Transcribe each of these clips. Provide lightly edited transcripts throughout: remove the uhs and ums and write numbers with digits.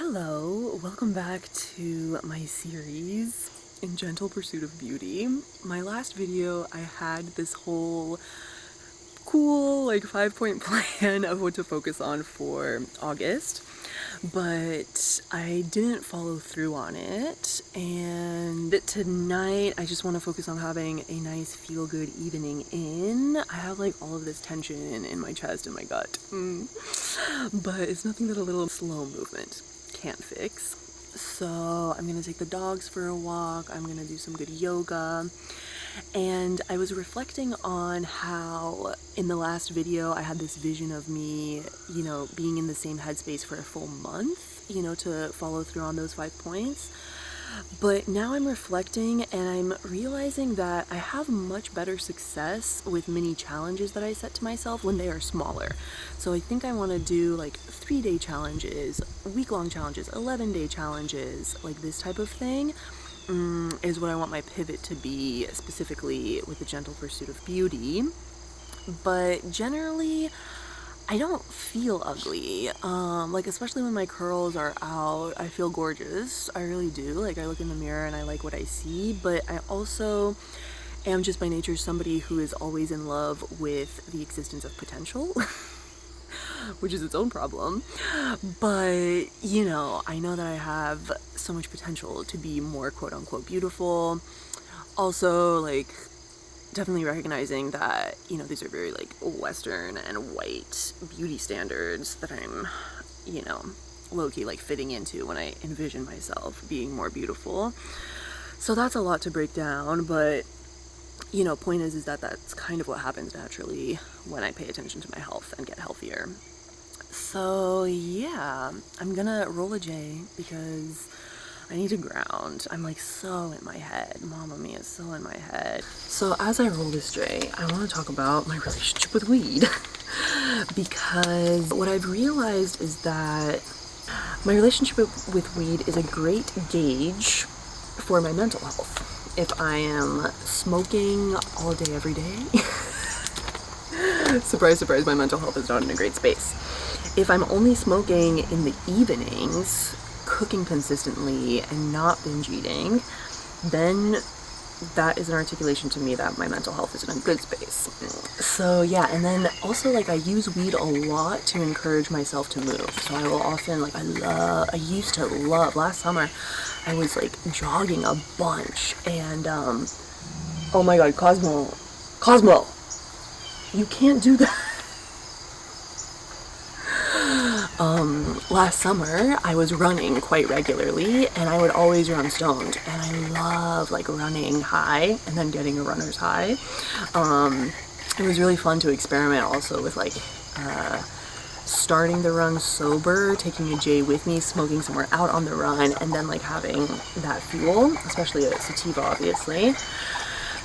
Hello, welcome back to my series in Gentle Pursuit of Beauty. My last video, I had this whole cool 5-point plan of what to focus on for August, but I didn't follow through on it, and tonight I just want to focus on having a nice feel-good evening in. I have all of this tension in my chest and my gut, but it's nothing that a little slow movement can't fix. So I'm gonna take the dogs for a walk, I'm gonna do some good yoga, and I was reflecting on how in the last video I had this vision of me, being in the same headspace for a full month, to follow through on those 5 points. But now I'm reflecting and I'm realizing that I have much better success with mini challenges that I set to myself when they are smaller. So I think I want to do 3-day challenges, week-long challenges, 11-day challenges, this type of thing. Is what I want my pivot to be, specifically with the Gentle Pursuit of Beauty. But generally, I don't feel ugly. Especially when my curls are out, I feel gorgeous. I really do. I look in the mirror and I like what I see, but I also am just by nature somebody who is always in love with the existence of potential. Which is its own problem. But, I know that I have so much potential to be more quote unquote beautiful. Also, definitely recognizing that, these are very Western and white beauty standards that I'm, low-key fitting into when I envision myself being more beautiful. So that's a lot to break down, but point is that that's kind of what happens naturally when I pay attention to my health and get healthier. So yeah, I'm gonna roll a J because I need to ground. I'm so in my head. Mamma mia, so in my head. So as I roll this J, I want to talk about my relationship with weed. Because what I've realized is that my relationship with weed is a great gauge for my mental health. If I am smoking all day, every day, surprise, surprise, my mental health is not in a great space. If I'm only smoking in the evenings, cooking consistently, and not binge eating, then that is an articulation to me that my mental health is in a good space. So yeah, and then also I use weed a lot to encourage myself to move. So I will often I used to love, last summer I was jogging a bunch, and oh my god, Cosmo, you can't do that. Last summer I was running quite regularly, and I would always run stoned, and I love running high and then getting a runner's high. It was really fun to experiment also with starting the run sober, taking a J with me, smoking somewhere out on the run, and then having that fuel, especially a sativa obviously.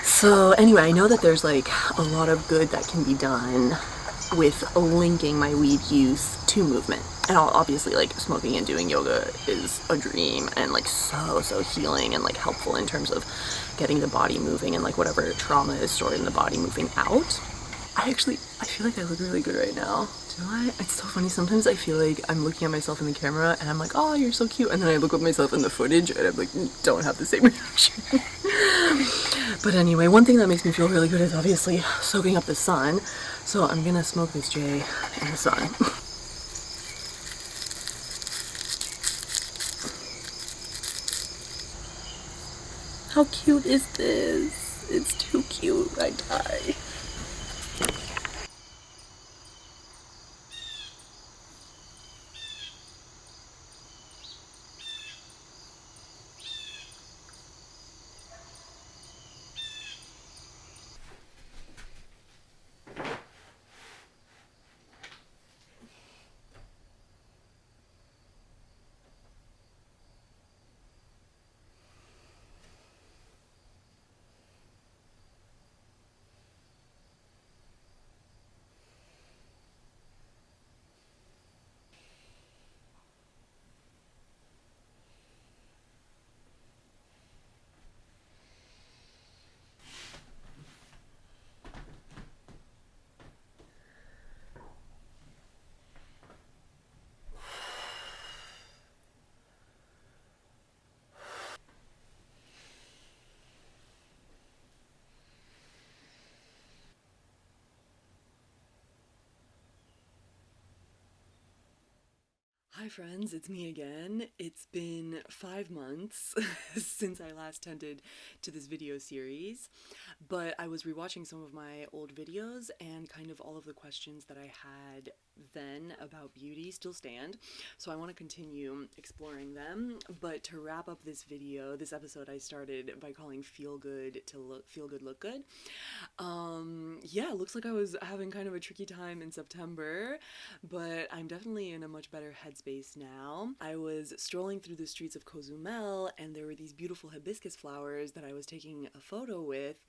So anyway, I know that there's a lot of good that can be done with linking my weed use to movement. And obviously smoking and doing yoga is a dream, and so healing and helpful in terms of getting the body moving and whatever trauma is stored in the body moving out. I feel I look really good right now. Do I? It's so funny. Sometimes I feel I'm looking at myself in the camera and I'm oh, you're so cute. And then I look at myself in the footage and I'm don't have the same reaction. But anyway, one thing that makes me feel really good is obviously soaking up the sun. So I'm gonna smoke this J in the sun. How cute is this? It's too cute. I die. Hi friends, it's me again. It's been 5 months since I last tended to this video series, but I was rewatching some of my old videos and kind of all of the questions that I had then about beauty still stand, so I want to continue exploring them. But to wrap up this video, this episode I started by calling Feel Good Look Good. Yeah, it looks like I was having kind of a tricky time in September, but I'm definitely in a much better headspace now. I was strolling through the streets of Cozumel and there were these beautiful hibiscus flowers that I was taking a photo with,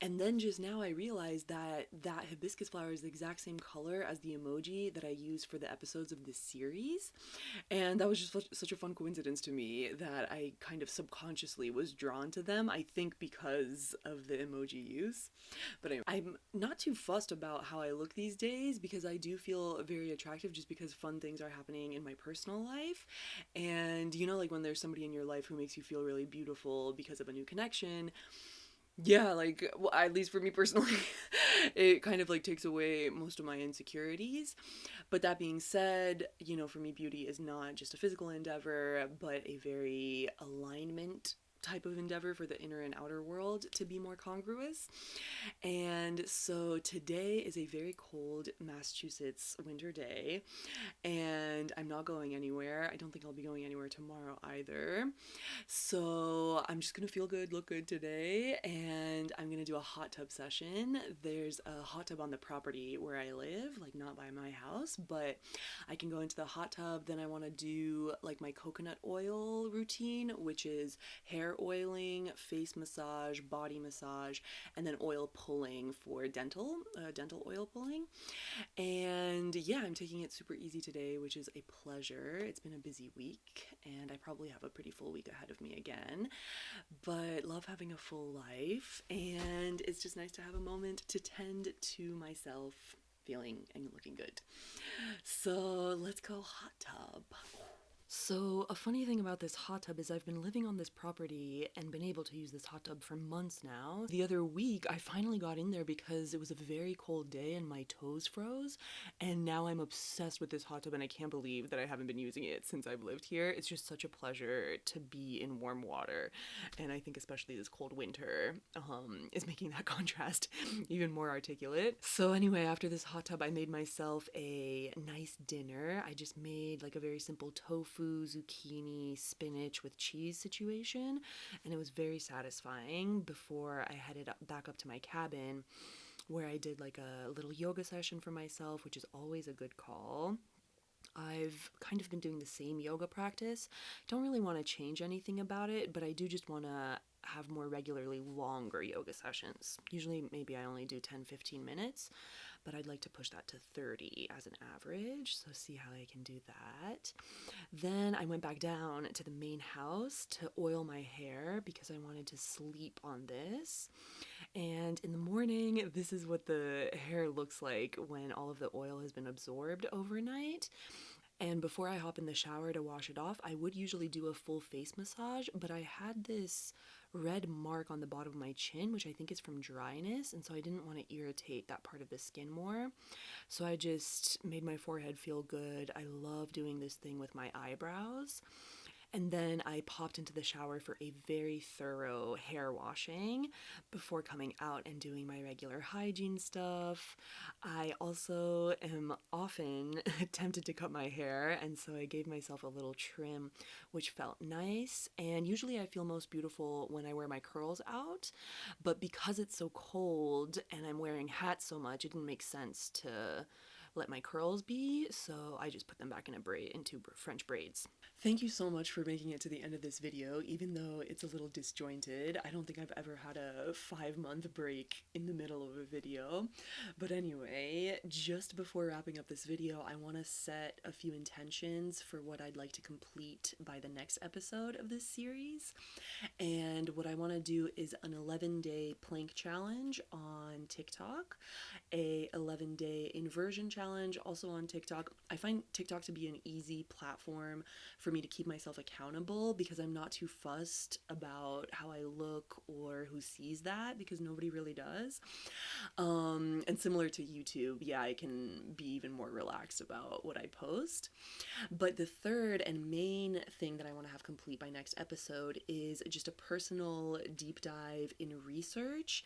and then just now I realized that that hibiscus flower is the exact same color as the emoji that I used for the episodes of this series, and that was just such a fun coincidence to me that I kind of subconsciously was drawn to them, I think because of the emoji use. But anyway, I'm not too fussed about how I look these days because I do feel very attractive just because fun things are happening in my personal life. And you know, like when there's somebody in your life who makes you feel really beautiful because of a new connection, yeah, like, well, at least for me personally, it kind of like takes away most of my insecurities. But that being said, you know, for me, beauty is not just a physical endeavor, but a very alignment type of endeavor for the inner and outer world to be more congruous. And so today is a very cold Massachusetts winter day, and I'm not going anywhere. I don't think I'll be going anywhere tomorrow either. So I'm just gonna feel good, look good today, and I'm gonna do a hot tub session. There's a hot tub on the property where I live, like not by my house, but I can go into the hot tub. Then I wanna do like my coconut oil routine, which is hair oiling, face massage, body massage, and then oil pulling for dental oil pulling. And yeah, I'm taking it super easy today, which is a pleasure. It's been a busy week, and I probably have a pretty full week ahead of me again, but love having a full life, and it's just nice to have a moment to tend to myself feeling and looking good. So let's go hot tub. So, a funny thing about this hot tub is I've been living on this property and been able to use this hot tub for months now. The other week, I finally got in there because it was a very cold day and my toes froze, and now I'm obsessed with this hot tub and I can't believe that I haven't been using it since I've lived here. It's just such a pleasure to be in warm water, and I think especially this cold winter is making that contrast even more articulate. So anyway, after this hot tub, I made myself a nice dinner. I just made like a very simple tofu, zucchini, spinach with cheese situation, and it was very satisfying before I headed back up to my cabin where I did like a little yoga session for myself, which is always a good call. I've kind of been doing the same yoga practice. Don't really want to change anything about it, but I do just want to have more regularly longer yoga sessions. Usually maybe I only do 10-15 minutes, but I'd like to push that to 30 as an average, so see how I can do that. Then I went back down to the main house to oil my hair because I wanted to sleep on this. And in the morning, this is what the hair looks like when all of the oil has been absorbed overnight. And before I hop in the shower to wash it off, I would usually do a full face massage, but I had this red mark on the bottom of my chin, which I think is from dryness, and so I didn't want to irritate that part of the skin more. So I just made my forehead feel good. I love doing this thing with my eyebrows. And then I popped into the shower for a very thorough hair washing before coming out and doing my regular hygiene stuff. I also am often tempted to cut my hair, and so I gave myself a little trim, which felt nice. And usually I feel most beautiful when I wear my curls out, but because it's so cold and I'm wearing hats so much, it didn't make sense to let my curls be, so I just put them back in a braid, into French braids. Thank you so much for making it to the end of this video, even though it's a little disjointed. I don't think I've ever had a 5-month break in the middle of a video. But anyway, just before wrapping up this video, I want to set a few intentions for what I'd like to complete by the next episode of this series. And what I want to do is an 11-day plank challenge on TikTok, a 11-day inversion challenge also on TikTok. I find TikTok to be an easy platform for for me to keep myself accountable, because I'm not too fussed about how I look or who sees that, because nobody really does. And similar to YouTube, yeah, I can be even more relaxed about what I post. But the third and main thing that I want to have complete by next episode is just a personal deep dive in research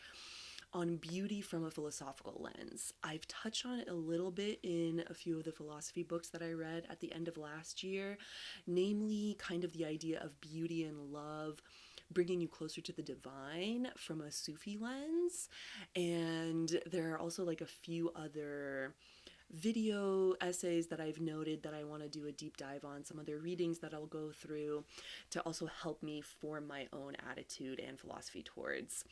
on beauty from a philosophical lens. I've touched on it a little bit in a few of the philosophy books that I read at the end of last year, namely kind of the idea of beauty and love bringing you closer to the divine from a Sufi lens. And there are also like a few other video essays that I've noted that I want to do a deep dive on, some other readings that I'll go through to also help me form my own attitude and philosophy towards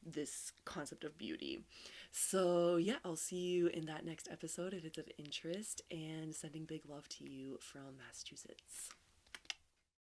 this concept of beauty. So yeah, I'll see you in that next episode if it's of interest, and sending big love to you from Massachusetts.